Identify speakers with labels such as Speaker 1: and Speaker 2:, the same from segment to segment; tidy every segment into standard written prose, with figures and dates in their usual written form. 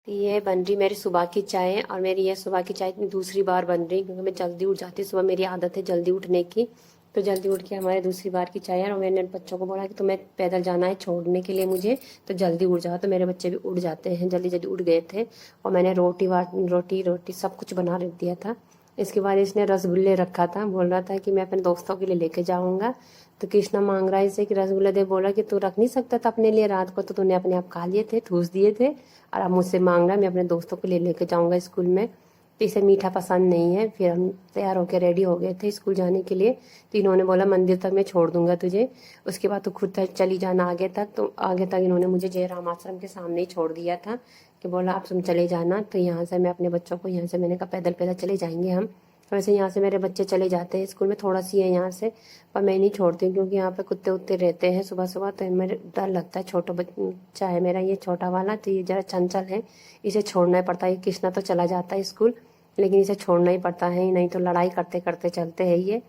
Speaker 1: तो ये बन रही मेरी सुबह की चाय, और मेरी ये सुबह की चाय दूसरी बार बन रही क्योंकि मैं जल्दी उठ जाती हूँ। सुबह मेरी आदत है जल्दी उठने की, तो जल्दी उठ के हमारे दूसरी बार की चाय है। और मैंने बच्चों को बोला कि तुम्हें पैदल जाना है छोड़ने के लिए मुझे, तो जल्दी उठ जाओ। तो मेरे बच्चे भी उठ जाते हैं, जल्दी जल्दी उठ गए थे। और मैंने रोटी रोटी सब कुछ बना दिया था। इसके बाद इसने रसगुल्ले रखा था, बोल रहा था कि मैं अपने दोस्तों के लिए लेके जाऊंगा। तो कृष्णा मांग रहा है इसे कि रसगुल्ले दे। बोला कि तू रख नहीं सकता था अपने लिए, रात को तो तूने अपने आप खा लिए थे, ठूस दिए थे, और अब मुझसे मांग रहा है मैं अपने दोस्तों के लिए लेके जाऊंगा स्कूल में। तो इसे मीठा पसंद नहीं है। फिर हम तैयार होकर रेडी हो गए थे स्कूल जाने के लिए। तो इन्होंने बोला मंदिर तक मैं छोड़ दूंगा तुझे, उसके बाद तो खुद चली जाना आगे तक। तो आगे तक इन्होंने मुझे जयराम आश्रम के सामने ही छोड़ दिया था कि बोला आप तुम चले जाना। तो यहाँ से मैं अपने बच्चों को, यहाँ से मैंने कहा पैदल पैदल चले जाएंगे हम। वैसे यहाँ से मेरे बच्चे चले जाते हैं स्कूल में, थोड़ा सी है यहाँ से, पर मैं नहीं छोड़ती हूँ क्योंकि यहाँ पे कुत्ते उत्ते रहते हैं सुबह सुबह। तो मेरे डर लगता है, छोटा बच्चा है मेरा ये छोटा वाला, तो ये जरा चंचल है, इसे छोड़ना ही पड़ता है। कृष्णा तो चला जाता है स्कूल, लेकिन इसे छोड़ना ही पड़ता है, नहीं तो लड़ाई करते करते चलते हैं ये,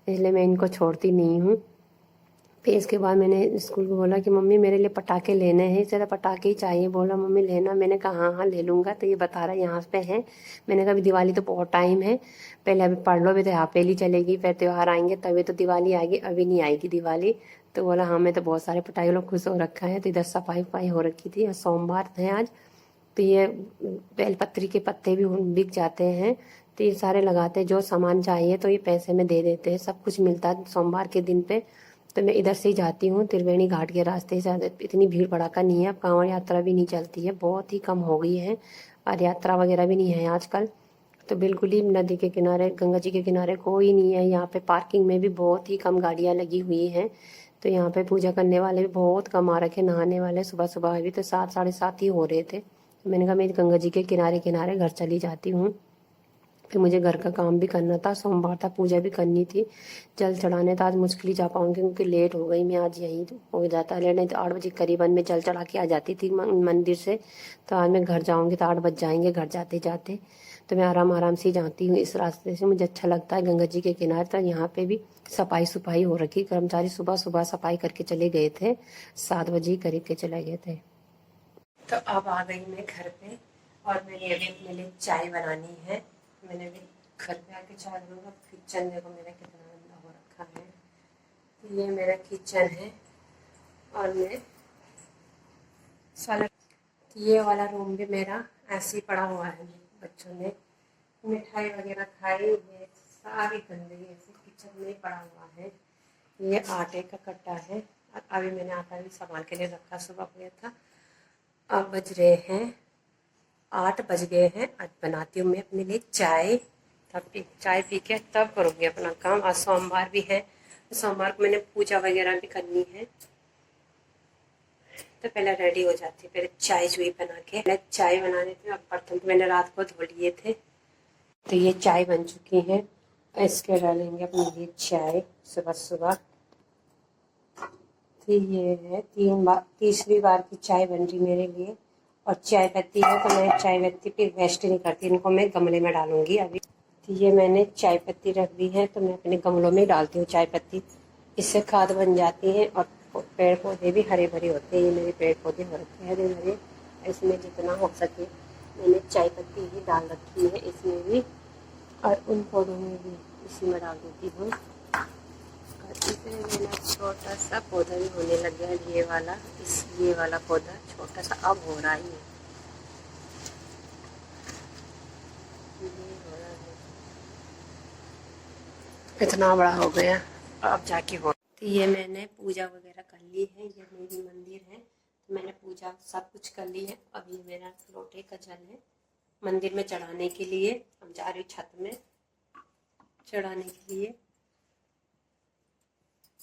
Speaker 1: इसलिए मैं इनको छोड़ती नहीं हूँ। फिर इसके बाद मैंने स्कूल को बोला कि मम्मी मेरे लिए पटाखे लेने हैं, इसे तो पटाखे ही चाहिए। बोला मम्मी लेना, मैंने कहा हाँ हाँ ले लूँगा। तो ये बता रहा है यहाँ पे है। मैंने कहा अभी दिवाली तो बहुत टाइम है, पहले अभी पढ़ लो, अभी तो हाफेली चलेगी, फिर त्यौहार आएंगे तभी तो दिवाली आएगी, अभी नहीं आएगी दिवाली। तो बोला हाँ मैं तो बहुत सारे पटाखे लोग खुश हो रखा है। तो इधर सफाई वफाई हो रखी थी, सोमवार है आज। तो ये बेलपत्री के पत्ते भी बिक जाते हैं, तो ये सारे लगाते हैं, जो सामान चाहिए तो ये पैसे में दे देते हैं, सब कुछ मिलता है सोमवार के दिन पे। तो मैं इधर से ही जाती हूँ, त्रिवेणी घाट के रास्ते से। इतनी भीड़ भड़ाका नहीं है, अब कांवड़ यात्रा भी नहीं चलती है, बहुत ही कम हो गई है, और यात्रा वगैरह भी नहीं है आजकल। तो बिल्कुल ही नदी के किनारे, गंगा जी के किनारे कोई नहीं है। यहाँ पे पार्किंग में भी बहुत ही कम गाड़ियाँ लगी हुई हैं। तो यहाँ पे पूजा करने वाले भी बहुत कम आ रखे, नहाने वाले सुबह सुबह अभी तो 7 साढ़े 7 ही हो रहे थे। तो मैंने कहा मैं गंगा जी के किनारे किनारे घर चली जाती हूँ। फिर मुझे घर का काम भी करना था, सोमवार था, पूजा भी करनी थी, जल चढ़ाने था। आज मुश्किल ही जा पाऊंगी क्योंकि लेट हो गई मैं, आज यहीं हो जाता लेट, नहीं तो 8 बजे करीबन मैं जल चढ़ा के आ जाती थी मंदिर से। तो आज मैं घर जाऊंगी तो 8 बज जाएंगे घर जाते जाते। तो मैं आराम आराम से जाती हूँ इस रास्ते से, मुझे अच्छा लगता है गंगा जी के किनारे। तो यहाँ पे भी सफाई सुफाई हो रखी, कर्मचारी सुबह सुबह सफाई करके चले गए थे, 7 बजे करीब के चले गए थे। तो अब आ गई मैं घर पे, और मैंने अभी अपने लिए चाय बनानी है। मैंने भी घर पे आके चाय बनूंगा। किचन देखो मेरा कितना गंदा हो रखा है। तो ये मेरा किचन है, और मैं सारा ये वाला रूम भी मेरा ऐसे ही पड़ा हुआ है। बच्चों ने मिठाई वगैरह खाई, ये सारी गंदगी ऐसे किचन में पड़ा हुआ है। ये आटे का कट्टा है, और अभी मैंने आटा भी संभाल के लिए रखा, सुबह गया था। अब बज रहे हैं 8 बज गए हैं। आज बनाती हूँ मैं अपने लिए चाय, तब चाय पी के तब करूँगी अपना काम। आज सोमवार भी है, सोमवार को मैंने पूजा वगैरह भी करनी है, तो पहले रेडी हो जाती, पहले चाय चुई बना के। पहले चाय बनाने थे, अब बर्तन तो मैंने रात को धो लिए थे। तो ये चाय बन चुकी है, इसके डालेंगे अपने लिए चाय सुबह सुबह। तो ये है तीसरी बार की चाय बन रही मेरे लिए। और चाय पत्ती है तो मैं चाय पत्ती पे वेस्ट नहीं करती, इनको मैं गमले में डालूंगी अभी। तो ये मैंने चाय पत्ती रख दी है, तो मैं अपने गमलों में डालती हूँ चाय पत्ती, इससे खाद बन जाती है, और पेड़ पौधे भी हरे भरे होते हैं। ये मेरे पेड़ पौधे हो रखे हैं हरे भरे, इसमें जितना हो सके मैंने चाय पत्ती ही डाल रखी है इसमें भी, और उन पौधों में भी इसी में डाल देती हूँ। और इसमें मेरा छोटा सा पौधा भी होने लग गया है, ये वाला पौधा छोटा सा अब हो रहा है। इतना बड़ा हो गया, अब जाके हो। तो ये मैंने पूजा वगैरह कर ली है, ये मेरी मंदिर है, तो मैंने पूजा सब कुछ कर ली है। अब ये मेरा लोटे का जल है मंदिर में चढ़ाने के लिए। अब जा रही छत में चढ़ाने के लिए।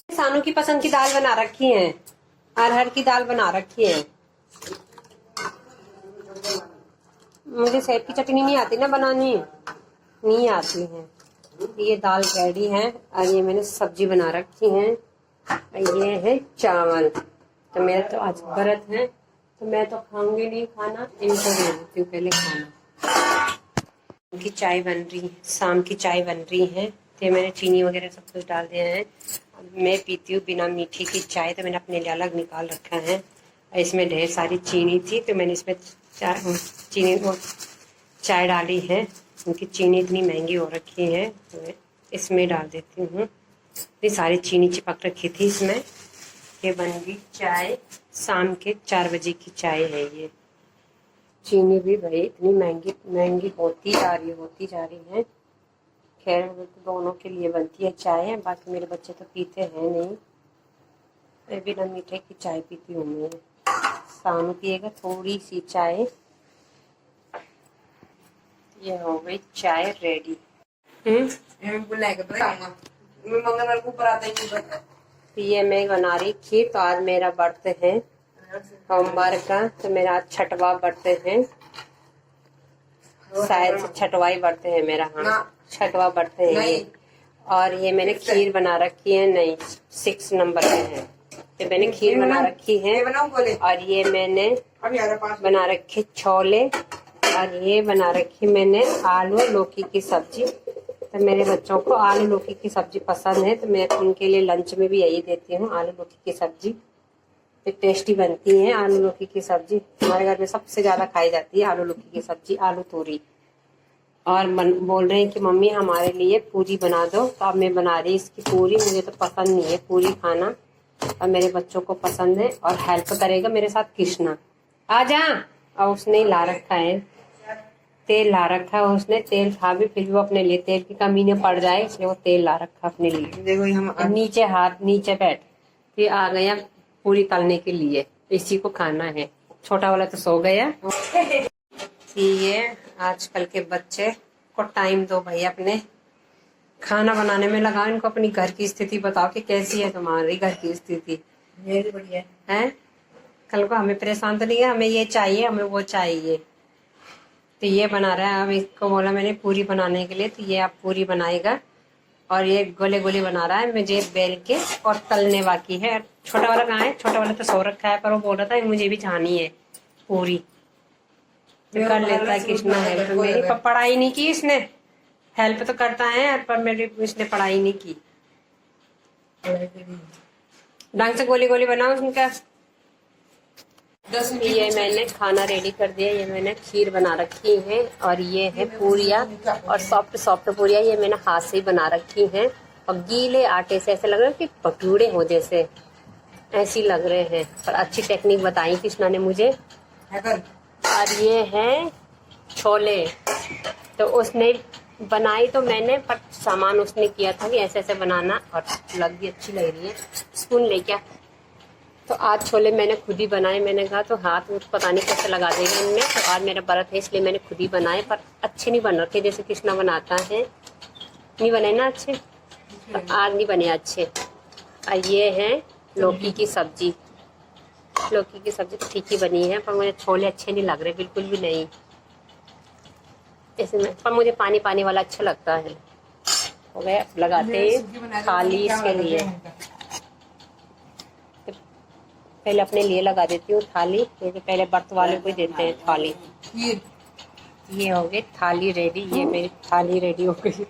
Speaker 1: सानू की पसंद की दाल बना रखी है, अरहर की दाल बना रखी है। मुझे सेब की चटनी नहीं आती ना बनानी, नहीं आती है। ये दाल रेडी है, और ये मैंने सब्जी बना रखी है, ये है चावल। तो मेरा तो आज व्रत है, तो मैं तो खाऊंगी नहीं खाना, इनको दे देती हूँ पहले खाना। की चाय बन रही है, शाम की चाय बन रही है। तो मैंने चीनी वगैरह सब कुछ डाल दिया है। मैं पीती हूँ बिना मीठी की चाय, तो मैंने अपने लिए अलग निकाल रखा है। इसमें ढेर सारी चीनी थी, तो मैंने इसमें चीनी और चाय डाली है, क्योंकि चीनी इतनी महंगी हो रखी है तो मैं इसमें डाल देती हूँ। इतनी सारी चीनी चिपक रखी थी इसमें। ये बन गई चाय, शाम के 4 बजे की चाय है ये। चीनी भी भाई इतनी महंगी महंगी होती जा रही है। खैर तो दोनों के लिए बनती है चाय, बाकी मेरे बच्चे तो पीते हैं नहीं। मैं बिना मीठे की चाय पीती हूँ। मैं शाम पिएगा थोड़ी सी चाय। ये हो गई चाय रेडी। ये मैं बना रही खीर। तो आज मेरा व्रत है सोमवार का, तो मेरा आज छठवा व्रत है, शायद से छठवाई व्रत है मेरा। हाँ, छठवा व्रत है ये। और ये मैंने खीर बना रखी है, नहीं 6 नंबर में है। तो मैंने खीर बना रखी है, और ये मैंने बना रखे छोले, और ये बना रखी मैंने आलू लौकी की सब्जी। तो मेरे बच्चों को आलू लौकी की सब्जी पसंद है, तो मैं उनके लिए लंच में भी यही देती हूँ, आलू लौकी की सब्जी। तो टेस्टी बनती है आलू लौकी की सब्जी। हमारे घर में सबसे ज्यादा खाई जाती है आलू लौकी की सब्जी, आलू तोरी। और बोल रहे हैं कि मम्मी हमारे लिए पूरी बना दो, तो अब मैं बना रही इसकी पूरी। मुझे तो पसंद नहीं है पूरी खाना, और मेरे बच्चों को पसंद है। और हेल्प करेगा मेरे साथ कृष्णा, आ जा। और उसने ला रखा है तेल, ला रखा है उसने तेल। था भी फिर भी वो अपने लिए तेल की कमी न पड़ जाए, इसलिए वो तेल ला रखा अपने लिए। देखो हम नीचे हाथ नीचे बैठ फिर आ गया पूरी तलने के लिए, इसी को खाना है। छोटा वाला तो सो गया। ये आजकल के बच्चे को टाइम दो भाई, अपने खाना बनाने में लगाओ। इनको अपनी घर की स्थिति बताओ कि कैसी है तुम्हारी घर की स्थिति। मेरी बढ़िया है। कल को हमें परेशान तो नहीं है, हमें ये चाहिए हमें वो चाहिए। तो ये बना रहा है। अब इसको बोला मैंने पूरी बनाने के लिए, तो ये आप पूरी बनाएगा। और ये गोले गोले बना रहा है, मुझे बेल के और तलने बाकी है। छोटा वाला कहाँ है? छोटा वाला तो सो रखा है, पर वो बोल रहा था मुझे भी चाहनी है पूरी। तो कर लेता है कृष्णा हेल्प मेरी, पर पढ़ाई नहीं की इसने। हेल्प तो करता है पर मेरी इसने पढ़ाई नहीं की। ढंग से गोली गोली बनाओ उनका। ये मैंने खाना रेडी कर दिया। ये मैंने खीर बना रखी है, और ये है पूरियाँ, और सॉफ्ट सॉफ्ट पूरियाँ ये मैंने हाथ से ही बना रखी हैं। और गीले आटे से ऐसे लग रहा है कि भटूरे हो जैसे, ऐसी लग रहे हैं। पर अच्छी टेक्निक बताई कृष्णा ने मुझे। और ये है छोले, तो उसने बनाई तो मैंने, पर सामान उसने किया था कि ऐसे ऐसे बनाना, और लग भी अच्छी लग रही है। स्पून ले क्या? तो आज छोले मैंने खुद ही बनाए। मैंने कहा तो हाथ पता नहीं कैसे लगा देंगे इनमें, तो आज मेरा व्रत है इसलिए मैंने खुद ही बनाए। पर अच्छे नहीं बन रखे जैसे कृष्णा बनाता है, नहीं बने ना अच्छे, पर आज नहीं बने अच्छे। और ये है लौकी की सब्जी। लौकी की सब्जी तो ठीक ही बनी है, पर मुझे छोले अच्छे नहीं लग रहे, बिल्कुल भी नहीं इसमें। पर मुझे पानी पानी वाला अच्छा लगता है। हो गया, लगाते थाली इसके लिए। पहले अपने लिए लगा देती हूँ थाली, क्योंकि पहले व्रत वाले को ही देते हैं थाली। ये हो गई थाली रेडी। ये मेरी थाली रेडी हो गई।